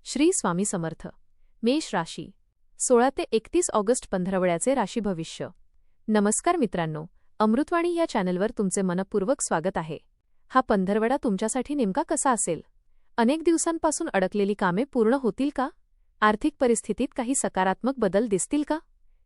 श्री स्वामी समर्थ. मेष राशी 16 ते 31 ऑगस्ट पंधरवड्याचे राशी भविष्य. नमस्कार मित्रांनो, अमृतवाणी या चॅनलवर तुमचे मनपूर्वक स्वागत आहे. हा पंधरवडा तुमच्यासाठी नेमका कसा असेल? अनेक दिवसांपासून अडकलेली कामे पूर्ण होतील का? आर्थिक परिस्थितीत काही सकारात्मक बदल दिसतील का?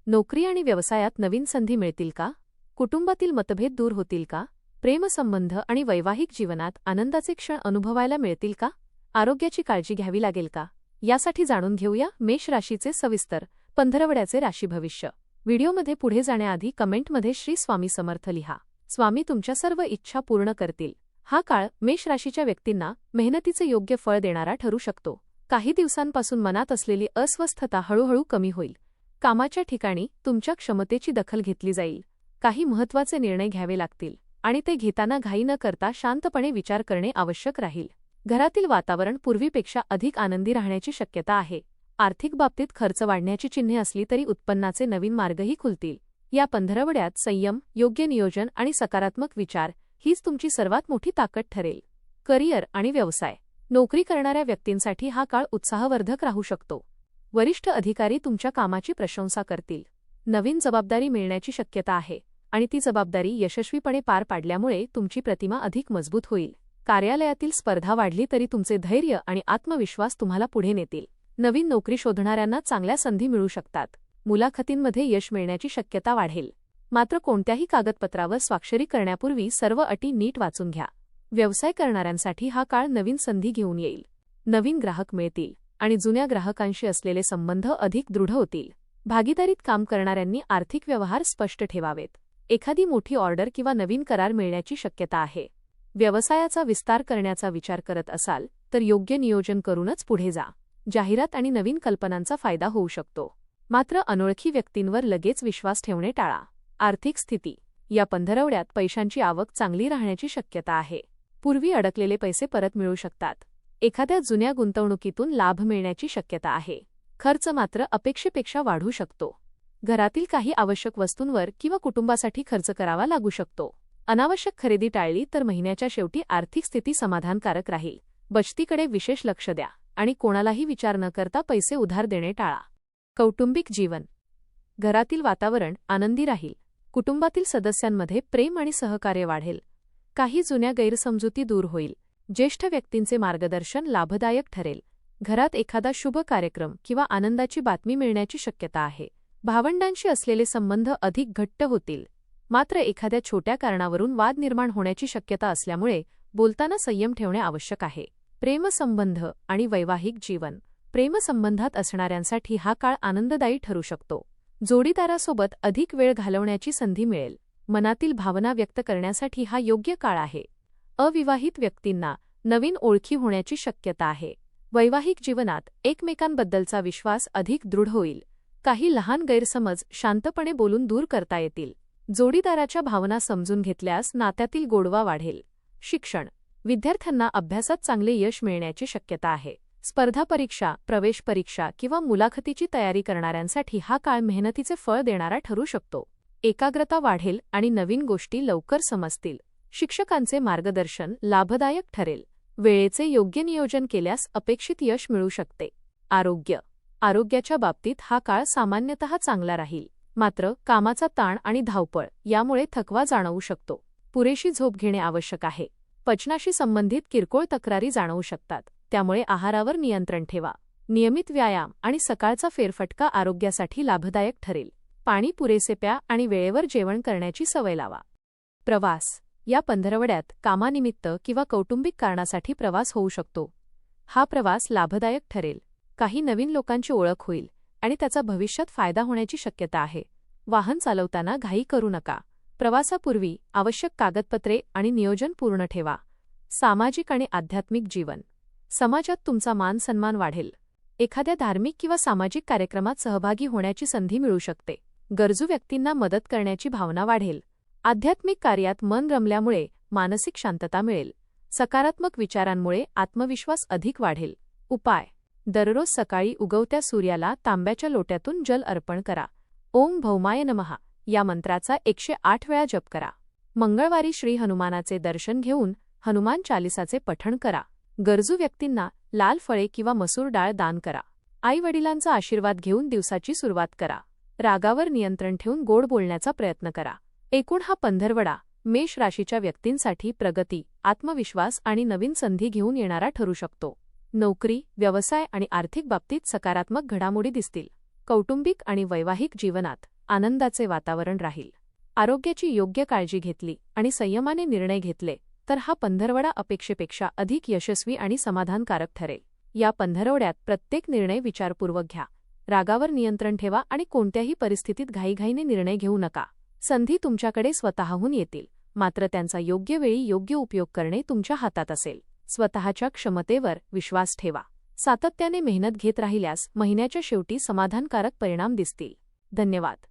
नोकरी आणि व्यवसायात नवीन संधी मिळतील का? कुटुंबातील मतभेद दूर होतील का? प्रेमसंबंध आणि वैवाहिक जीवनात आनंदाचे क्षण अनुभवायला मिळतील का? आरोग्याची काळजी घ्यावी लागेल का? यासाठी जाणून घेऊया मेष राशीचे सविस्तर पंधरवड्याचे राशी भविष्य. व्हिडिओमध्ये पुढे जाण्याआधी कमेंटमध्ये श्री स्वामी समर्थ लिहा. स्वामी तुमच्या सर्व इच्छा पूर्ण करतील. हा काळ मेष राशीच्या व्यक्तींना मेहनतीचे योग्य फळ देणारा ठरू शकतो. काही दिवसांपासून मनात असलेली अस्वस्थता हळूहळू कमी होईल. कामाच्या ठिकाणी तुमच्या क्षमतेची दखल घेतली जाईल. काही महत्त्वाचे निर्णय घ्यावे लागतील आणि ते घेताना घाई न करता शांतपणे विचार करणे आवश्यक राहील. घरातील वातावरण पूर्वीपेक्षा अधिक आनंदी राहण्याची शक्यता आहे. आर्थिक बाबतीत खर्च वाढण्याची चिन्हे असली तरी उत्पन्नाचे नवीन मार्गही खुलतील. या पंधरवड्यात संयम, योग्य नियोजन आणि सकारात्मक विचार हीच तुमची सर्वात मोठी ताकद ठरेल. करिअर आणि व्यवसाय. नोकरी करणाऱ्या व्यक्तींसाठी हा काळ उत्साहवर्धक राहू शकतो. वरिष्ठ अधिकारी तुमच्या कामाची प्रशंसा करतील. नवीन जबाबदारी मिळण्याची शक्यता आहे आणि ती जबाबदारी यशस्वीपणे पार पाडल्यामुळे तुमची प्रतिमा अधिक मजबूत होईल. कार्यालयातील स्पर्धा वाढली तरी तुमचे धैर्य आणि आत्मविश्वास तुम्हाला पुढे नेतील. नवीन नोकरी शोधणाऱ्यांना चांगल्या संधी मिळू शकतात. मुलाखतींमध्ये यश मिळण्याची शक्यता वाढेल. मात्र कोणत्याही कागदपत्रावर स्वाक्षरी करण्यापूर्वी सर्व अटी नीट वाचून घ्या. व्यवसाय करणाऱ्यांसाठी हा काळ नवीन संधी घेऊन येईल. नवीन ग्राहक मिळतील आणि जुन्या ग्राहकांशी असलेले संबंध अधिक दृढ होतील. भागीदारीत काम करणाऱ्यांनी आर्थिक व्यवहार स्पष्ट ठेवावेत. एखादी मोठी ऑर्डर किंवा नवीन करार मिळण्याची शक्यता आहे. व्यवसायाचा विस्तार करण्याचा विचार करत असाल तर योग्य नियोजन करूनच पुढे जा. जाहिरात आणि नवीन कल्पनांचा फायदा होऊ शकतो. मात्र अनोळखी व्यक्तींवर लगेच विश्वास ठेवणे टाळा. आर्थिक स्थिती. या पंधरवड्यात पैशांची आवक चांगली राहण्याची शक्यता आहे. पूर्वी अडकलेले पैसे परत मिळू शकतात. एखाद्या जुन्या गुंतवणुकीतून लाभ मिळण्याची शक्यता आहे. खर्च मात्र अपेक्षेपेक्षा वाढू शकतो. घरातील काही आवश्यक वस्तूंवर किंवा कुटुंबासाठी खर्च करावा लागू शकतो. अनावश्यक खरेदी टाळली तर महिन्याच्या शेवटी आर्थिक स्थिती समाधानकारक राहील. बचतीकडे विशेष लक्ष द्या आणि कोणालाही विचार न करता पैसे उधार देणे टाळा. कौटुंबिक जीवन. घरातील वातावरण आनंदी राहील. कुटुंबातील सदस्यांमध्ये प्रेम आणि सहकार्य वाढेल. काही जुन्या गैरसमजुती दूर होईल. ज्येष्ठ व्यक्तींचे मार्गदर्शन लाभदायक ठरेल. घरात एखादा शुभ कार्यक्रम किंवा आनंदाची बातमी मिळण्याची शक्यता आहे. भावंडांशी असलेले संबंध अधिक घट्ट होतील. मात्र एखाद्या छोट्या कारणावरून वाद निर्माण होण्याची शक्यता असल्यामुळे बोलताना संयम ठेवणे आवश्यक आहे. प्रेमसंबंध आणि वैवाहिक जीवन. प्रेमसंबंधात असणाऱ्यांसाठी हा काळ आनंददायी ठरू शकतो. जोडीदारासोबत अधिक वेळ घालवण्याची संधी मिळेल. मनातील भावना व्यक्त करण्यासाठी हा योग्य काळ आहे. अविवाहित व्यक्तींना नवीन ओळखी होण्याची शक्यता आहे. वैवाहिक जीवनात एकमेकांबद्दलचा विश्वास अधिक दृढ होईल. काही लहान गैरसमज शांतपणे बोलून दूर करता येतील. जोडीदाराच्या भावना समजून घेतल्यास नात्यातील गोडवा वाढेल. शिक्षण. विद्यार्थ्यांना अभ्यासात चांगले यश मिळण्याची शक्यता आहे. स्पर्धा परीक्षा, प्रवेश परीक्षा किंवा मुलाखतीची तयारी करणाऱ्यांसाठी हा काळ मेहनतीचे फळ देणारा ठरू शकतो. एकाग्रता वाढेल आणि नवीन गोष्टी लवकर समजतील. शिक्षकांचे मार्गदर्शन लाभदायक ठरेल. वेळेचे योग्य नियोजन केल्यास अपेक्षित यश मिळू शकते. आरोग्य. आरोग्याच्या बाबतीत हा काळ सामान्यतः चांगला राहील. मात्र कामाचा ताण आणि धावपळ यामुळे थकवा जाणवू शकतो. पुरेशी झोप घेणे आवश्यक आहे. पचनाशी संबंधित किरकोळ तक्रारी जाणवू शकतात. त्यामुळे आहारावर नियंत्रण ठेवा. नियमित व्यायाम आणि सकाळचा फेरफटका आरोग्यासाठी लाभदायक ठरेल. पाणी पुरेसे प्या आणि वेळेवर जेवण करण्याची सवय लावा. प्रवास. या पंधरवड्यात कामानिमित्त किंवा कौटुंबिक कारणासाठी प्रवास होऊ शकतो. हा प्रवास लाभदायक ठरेल. काही नवीन लोकांची ओळख होईल आणि त्याचा भविष्यात फायदा होण्याची शक्यता आहे. वाहन चालवताना घाई करू नका. प्रवासापूर्वी आवश्यक कागदपत्रे आणि नियोजन पूर्ण ठेवा. सामाजिक आणि आध्यात्मिक जीवन. समाजात तुमचा मान सन्मान वाढेल. एखाद्या धार्मिक किंवा सामाजिक कार्यक्रमात सहभागी होण्याची संधी मिळू शकते. गरजू व्यक्तींना मदत करण्याची भावना वाढेल. आध्यात्मिक कार्यात मन रमल्यामुळे मानसिक शांतता मिळेल. सकारात्मक विचारांमुळे आत्मविश्वास अधिक वाढेल. उपाय. दररोज सकाळी उगवत्या सूर्याला तांब्याच्या लोट्यातून जल अर्पण करा. ओम भौमाय नमः या मंत्राचा 108 वेळा जप करा. मंगळवारी श्री हनुमानाचे दर्शन घेऊन हनुमान चालिसाचे पठण करा. गरजू व्यक्तींना लाल फळे किंवा मसूर डाळ दान करा. आई-वडिलांचा आशीर्वाद घेऊन दिवसाची सुरुवात करा. रागावर नियंत्रण ठेवून गोड बोलण्याचा प्रयत्न करा. एकूण हा पंधरवडा मेष राशीच्या व्यक्तींसाठी प्रगती, आत्मविश्वास आणि नवीन संधी घेऊन येणारा ठरू शकतो. नोकरी, व्यवसाय आणि आर्थिक बाबतीत सकारात्मक घडामोडी दिसतील. कौटुंबिक आणि वैवाहिक जीवनात आनंदाचे वातावरण राहील. आरोग्याची योग्य काळजी घेतली आणि संयमाने निर्णय घेतले तर हा पंधरवडा अपेक्षेपेक्षा अधिक यशस्वी आणि समाधानकारक ठरेल. या पंधरवड्यात प्रत्येक निर्णय विचारपूर्वक घ्या. रागावर नियंत्रण ठेवा आणि कोणत्याही परिस्थितीत घाईघाईने निर्णय घेऊ नका. संधी तुमच्याकडे स्वतःहून येतील, मात्र त्यांचा योग्य वेळी योग्य उपयोग करणे तुमच्या हातात असेल. स्वतःच्या क्षमतेवर विश्वास ठेवा. सातत्याने मेहनत घेत राहिल्यास महिन्याच्या शेवटी समाधानकारक परिणाम दिसतील. धन्यवाद.